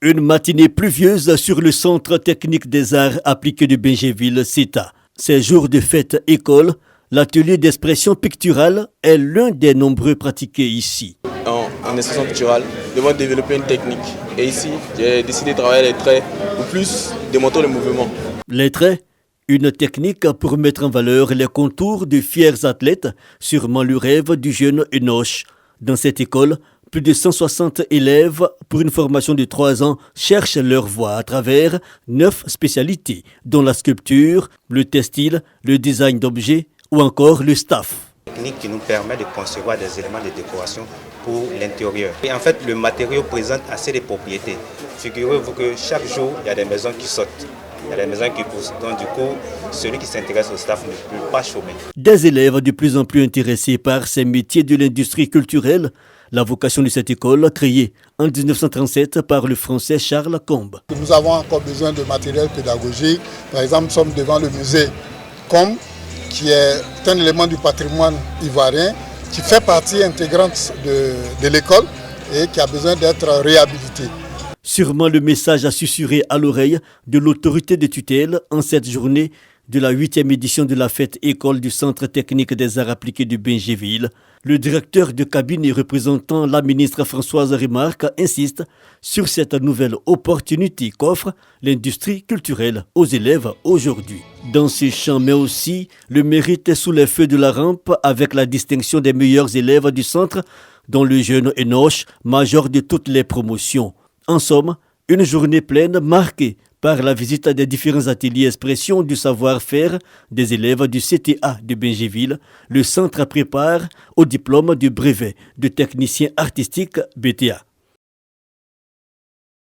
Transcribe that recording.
Une matinée pluvieuse sur le Centre technique des arts appliqués de Bingerville, CETA. Ces jours de fête école, l'atelier d'expression picturale est l'un des nombreux pratiqués ici. En expression picturale, nous devons développer une technique. Et ici, j'ai décidé de travailler les traits, ou plus démontrer le mouvement. Les traits, une technique pour mettre en valeur les contours de fiers athlètes, sûrement le rêve du jeune Enoch. Dans cette école, plus de 160 élèves pour une formation de 3 ans cherchent leur voie à travers 9 spécialités, dont la sculpture, le textile, le design d'objets ou encore le staff. Technique qui nous permet de concevoir des éléments de décoration pour l'intérieur. Et en fait, le matériau présente assez de propriétés. Figurez-vous que chaque jour, il y a des maisons qui sautent. Il y a des maisons qui poussent. Donc du coup, celui qui s'intéresse au staff ne peut pas chômer. Des élèves de plus en plus intéressés par ces métiers de l'industrie culturelle. La vocation de cette école, créée en 1937 par le français Charles Combes. Nous avons encore besoin de matériel pédagogique. Par exemple, nous sommes devant le musée Combes, qui est un élément du patrimoine ivoirien, qui fait partie intégrante de l'école et qui a besoin d'être réhabilité. Sûrement le message a susurré à l'oreille de l'autorité de tutelle en cette journée de la 8e édition de la fête école du Centre technique des arts appliqués de Bingerville. Le directeur de cabinet représentant la ministre Françoise Remarque insiste sur cette nouvelle opportunité qu'offre l'industrie culturelle aux élèves aujourd'hui. Dans ce champ, mais aussi le mérite sous les feux de la rampe avec la distinction des meilleurs élèves du centre, dont le jeune Enoch, major de toutes les promotions. En somme, une journée pleine marquée par la visite des différents ateliers expression du savoir-faire des élèves du CTA de Bingerville. Le centre prépare au diplôme du brevet de technicien artistique BTA.